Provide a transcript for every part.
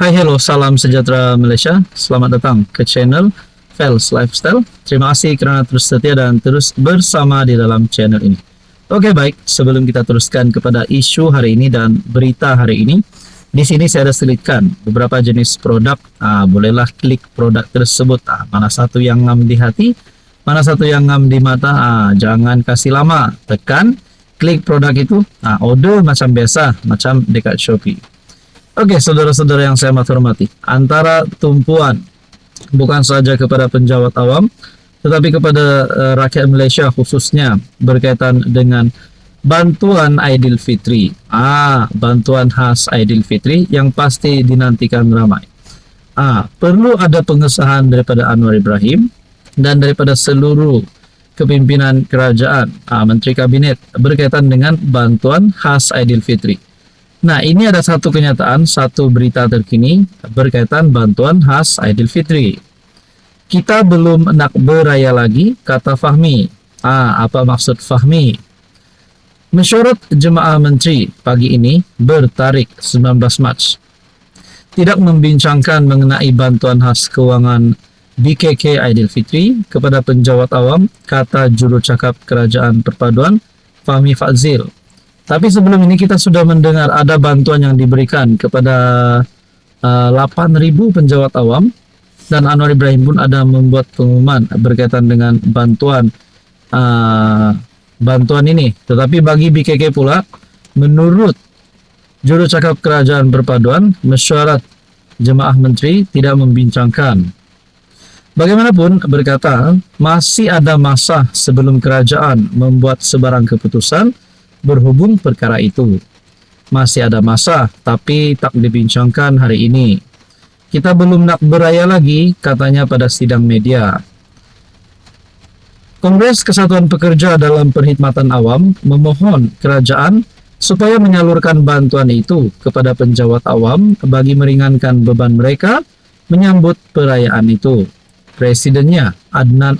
Hai, hello, salam sejahtera Malaysia. Selamat datang ke channel Fels Lifestyle. Terima kasih kerana terus setia dan terus bersama di dalam channel ini. Oke, baik. Sebelum kita teruskan kepada isu hari ini dan berita hari ini, di sini saya ada selitkan beberapa jenis produk. Bolehlah klik produk tersebut. Mana satu yang ngam di hati, mana satu yang ngam di mata. Jangan kasih lama. Tekan, klik produk itu. Order macam biasa, macam dekat Shopee. Oke, saudara-saudara yang saya hormati, antara tumpuan bukan saja kepada penjawat awam, tetapi kepada rakyat Malaysia khususnya berkaitan dengan bantuan Aidilfitri. Bantuan khas Aidilfitri yang pasti dinantikan ramai. Perlu ada pengesahan daripada Anwar Ibrahim dan daripada seluruh kepimpinan kerajaan, Menteri Kabinet berkaitan dengan bantuan khas Aidilfitri. Nah, ini ada satu kenyataan, satu berita terkini berkaitan bantuan khas Aidilfitri. Kita belum nak beraya lagi, kata Fahmi. Apa maksud Fahmi? Mesyuarat Jemaah Menteri pagi ini bertarikh 19 Mac. Tidak membincangkan mengenai bantuan khas kewangan BKK Aidilfitri kepada penjawat awam, kata jurucakap Kerajaan Perpaduan Fahmi Fadzil. Tapi sebelum ini kita sudah mendengar ada bantuan yang diberikan kepada 8.000 penjawat awam, dan Anwar Ibrahim pun ada membuat pengumuman berkaitan dengan bantuan ini. Tetapi bagi BKK pula, menurut jurucakap Kerajaan Perpaduan, mesyuarat Jemaah Menteri tidak membincangkan. Bagaimanapun berkata, masih ada masa sebelum kerajaan membuat sebarang keputusan berhubung perkara itu. Masih ada masa, tapi tak dibincangkan hari ini. Kita belum nak beraya lagi, katanya pada sidang media. Kongres Kesatuan Pekerja dalam Perkhidmatan Awam memohon kerajaan supaya menyalurkan bantuan itu kepada penjawat awam bagi meringankan beban mereka menyambut perayaan itu. Presidennya, Adnan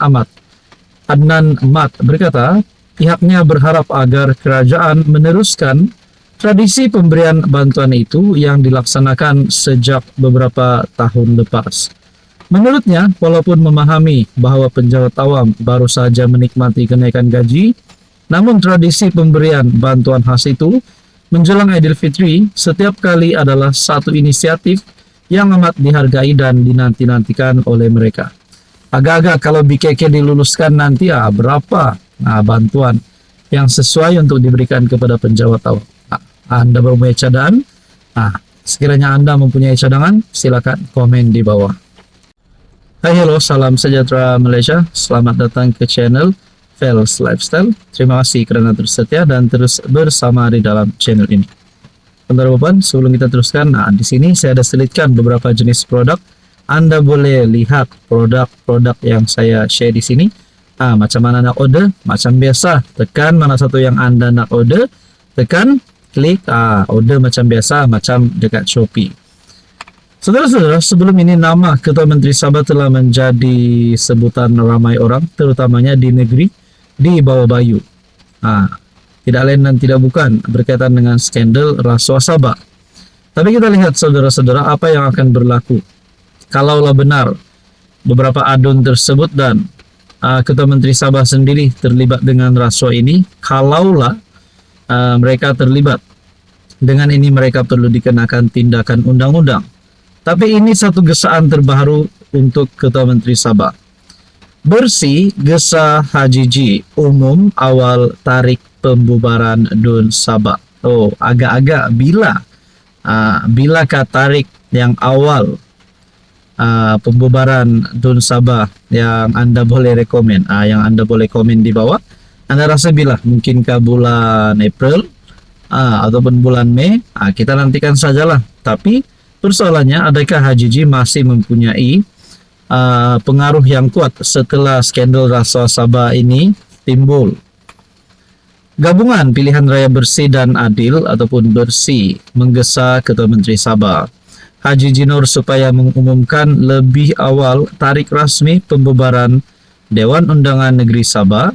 Mat berkata, pihaknya berharap agar kerajaan meneruskan tradisi pemberian bantuan itu yang dilaksanakan sejak beberapa tahun lepas. Menurutnya, walaupun memahami bahawa penjawat awam baru saja menikmati kenaikan gaji, namun tradisi pemberian bantuan khas itu menjelang Aidilfitri setiap kali adalah satu inisiatif yang amat dihargai dan dinanti-nantikan oleh mereka. Agak-agak kalau BKK diluluskan nanti berapa bantuan yang sesuai untuk diberikan kepada penjawat awam. Anda mempunyai cadangan? Sekiranya Anda mempunyai cadangan, silakan komen di bawah. Hai, hello, salam sejahtera Malaysia. Selamat datang ke channel Fels Lifestyle. Terima kasih kerana terus setia dan terus bersama di dalam channel ini. Teman-teman, sebelum kita teruskan, di sini saya ada selitkan beberapa jenis produk. Anda boleh lihat produk-produk yang saya share di sini. Macam mana nak order? Macam biasa, tekan mana satu yang Anda nak order, tekan, klik, order macam biasa, macam dekat Shopee. Saudara-saudara, sebelum ini nama Ketua Menteri Sabah telah menjadi sebutan ramai orang, terutamanya di negeri di bawah Bayu. Tidak lain dan tidak bukan berkaitan dengan skandal rasuah Sabah. Tapi kita lihat saudara-saudara apa yang akan berlaku kalaulah benar beberapa adun tersebut dan Ketua Menteri Sabah sendiri terlibat dengan rasuah ini. Kalaulah mereka terlibat dengan ini, mereka perlu dikenakan tindakan undang-undang. Tapi ini satu gesaan terbaru untuk Ketua Menteri Sabah. Bersih gesa Hajiji umum awal tarik pembubaran DUN Sabah. Agak-agak bilakah tarik yang awal pembubaran DUN Sabah yang Anda boleh rekomen, yang Anda boleh komen di bawah. Anda rasa bila? Mungkinkah bulan April ataupun bulan Mei? Kita nantikan sajalah. Tapi persoalannya, adakah Hajiji masih mempunyai pengaruh yang kuat setelah skandal rasuah Sabah ini timbul? Gabungan Pilihan Raya Bersih dan Adil ataupun Bersih menggesa Ketua Menteri Sabah Hajiji Noor supaya mengumumkan lebih awal tarikh rasmi pembubaran Dewan Undangan Negeri Sabah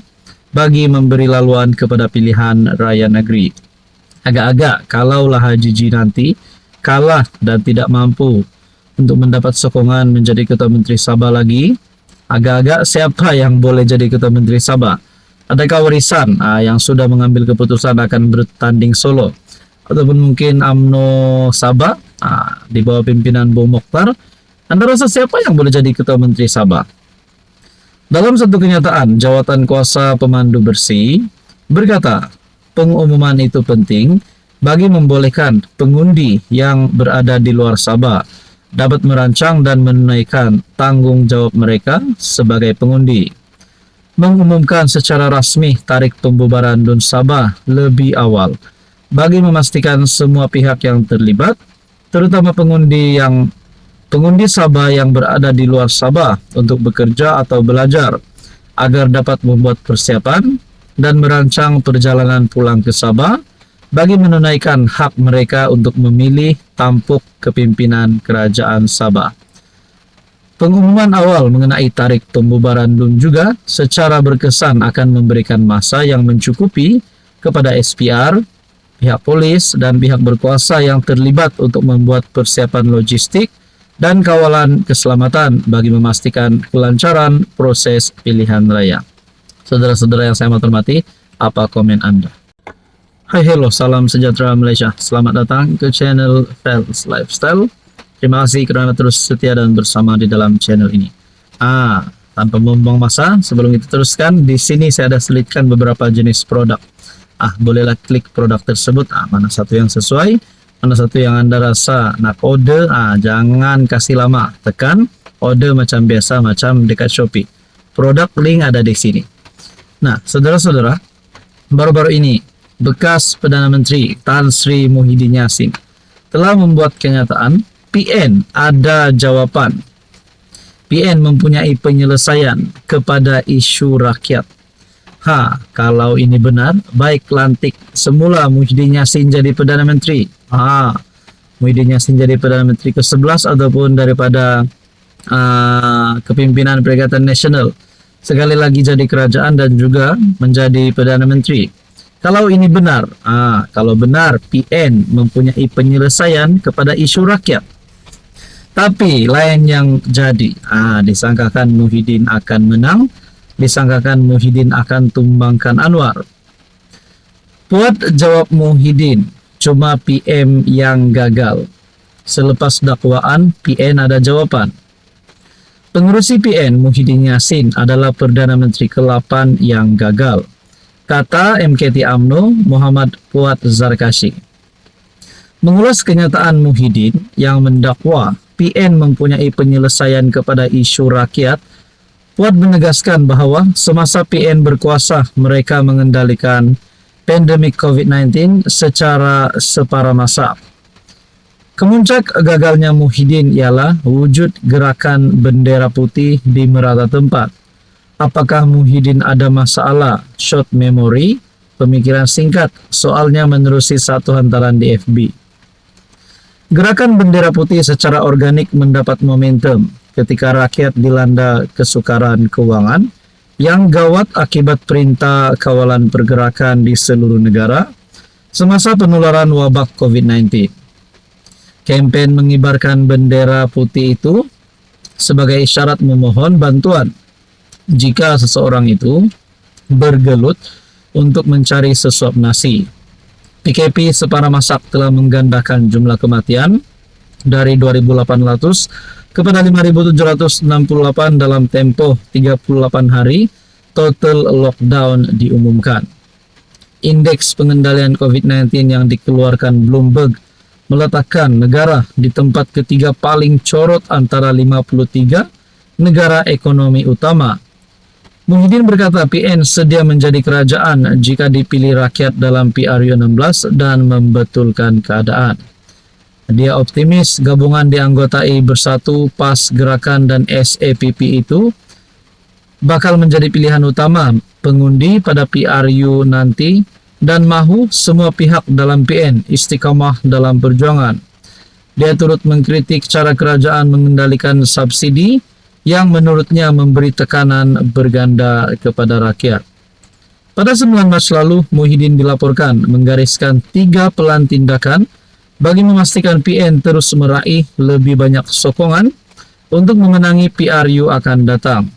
bagi memberi laluan kepada pilihan raya negeri. Agak-agak kalaulah Hajiji nanti kalah dan tidak mampu untuk mendapat sokongan menjadi Ketua Menteri Sabah lagi. Agak-agak siapa yang boleh jadi Ketua Menteri Sabah? Adakah Warisan yang sudah mengambil keputusan akan bertanding solo? Ataupun mungkin UMNO Sabah di bawah pimpinan Bung Mokhtar? Anda rasa siapa yang boleh jadi Ketua Menteri Sabah? Dalam satu kenyataan, jawatan kuasa pemandu bersih berkata, pengumuman itu penting bagi membolehkan pengundi yang berada di luar Sabah dapat merancang dan menunaikan tanggung jawab mereka sebagai pengundi. Mengumumkan secara rasmi tarikh pembubaran DUN Sabah lebih awal bagi memastikan semua pihak yang terlibat, terutama pengundi Sabah yang berada di luar Sabah untuk bekerja atau belajar, agar dapat membuat persiapan dan merancang perjalanan pulang ke Sabah bagi menunaikan hak mereka untuk memilih tampuk kepimpinan Kerajaan Sabah. Pengumuman awal mengenai tarikh pembubaran DUN juga secara berkesan akan memberikan masa yang mencukupi kepada SPR, pihak polis, dan pihak berkuasa yang terlibat untuk membuat persiapan logistik dan kawalan keselamatan bagi memastikan kelancaran proses pilihan raya. Saudara-saudara yang saya hormati, apa komen Anda? Hai, hello, salam sejahtera Malaysia. Selamat datang ke channel Fels Lifestyle. Terima kasih kerana terus setia dan bersama di dalam channel ini. Tanpa membuang masa, sebelum kita teruskan, di sini saya ada selitkan beberapa jenis produk. Bolehlah klik produk tersebut. Mana satu yang sesuai, mana satu yang Anda rasa nak order, jangan kasih lama. Tekan order macam biasa, macam dekat Shopee. Produk link ada di sini. Nah, saudara-saudara, baru-baru ini bekas Perdana Menteri Tan Sri Muhyiddin Yassin telah membuat kenyataan PN ada jawapan. PN mempunyai penyelesaian kepada isu rakyat. Kalau ini benar, baik lantik semula Muhyiddin Yassin jadi Perdana Menteri. Muhyiddin Yassin jadi Perdana Menteri ke-11 ataupun daripada kepimpinan Perikatan Nasional. Sekali lagi jadi kerajaan dan juga menjadi Perdana Menteri. Kalau ini benar, kalau benar PN mempunyai penyelesaian kepada isu rakyat. Tapi lain yang jadi, disangkakan Muhyiddin akan menang, disangkakan Muhyiddin akan tumbangkan Anwar. Puat jawab Muhyiddin, cuma PM yang gagal. Selepas dakwaan, PN ada jawapan. Pengerusi PN Muhyiddin Yassin adalah Perdana Menteri ke-8 yang gagal, kata MKT UMNO Muhammad Puat Zarkashi. Mengulas kenyataan Muhyiddin yang mendakwa PN mempunyai penyelesaian kepada isu rakyat, Puat menegaskan bahawa semasa PN berkuasa, mereka mengendalikan pandemik COVID-19 secara separa masa. Kemuncak gagalnya Muhyiddin ialah wujud gerakan bendera putih di merata tempat. Apakah Muhyiddin ada masalah short memory, pemikiran singkat? Soalnya menerusi satu hantaran di FB. Gerakan bendera putih secara organik mendapat momentum ketika rakyat dilanda kesukaran keuangan yang gawat akibat perintah kawalan pergerakan di seluruh negara semasa penularan wabak COVID-19. Kempen mengibarkan bendera putih itu sebagai isyarat memohon bantuan jika seseorang itu bergelut untuk mencari sesuap nasi. PKP separa masak telah menggandakan jumlah kematian dari 2.800 kepada 5.768 dalam tempoh 38 hari total lockdown diumumkan. Indeks pengendalian COVID-19 yang dikeluarkan Bloomberg meletakkan negara di tempat ketiga paling corot antara 53 negara ekonomi utama. Muhyiddin berkata PN sedia menjadi kerajaan jika dipilih rakyat dalam PRU 16 dan membetulkan keadaan. Dia optimis gabungan dianggotai Bersatu, PAS, Gerakan dan SAPP itu bakal menjadi pilihan utama pengundi pada PRU nanti dan mahu semua pihak dalam PN istiqamah dalam perjuangan. Dia turut mengkritik cara kerajaan mengendalikan subsidi yang menurutnya memberi tekanan berganda kepada rakyat. Pada 9 Mac lalu, Muhyiddin dilaporkan menggariskan 3 pelan tindakan bagi memastikan PN terus meraih lebih banyak sokongan untuk memenangi PRU akan datang.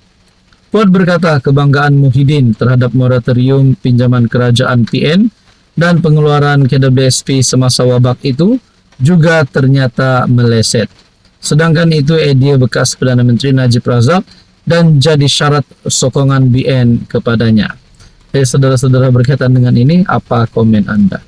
Fuad berkata kebanggaan Muhyiddin terhadap moratorium pinjaman kerajaan PN dan pengeluaran KWSP semasa wabak itu juga ternyata meleset. Sedangkan itu idea bekas Perdana Menteri Najib Razak dan jadi syarat sokongan BN kepadanya. Saudara-saudara, berkaitan dengan ini, apa komen Anda?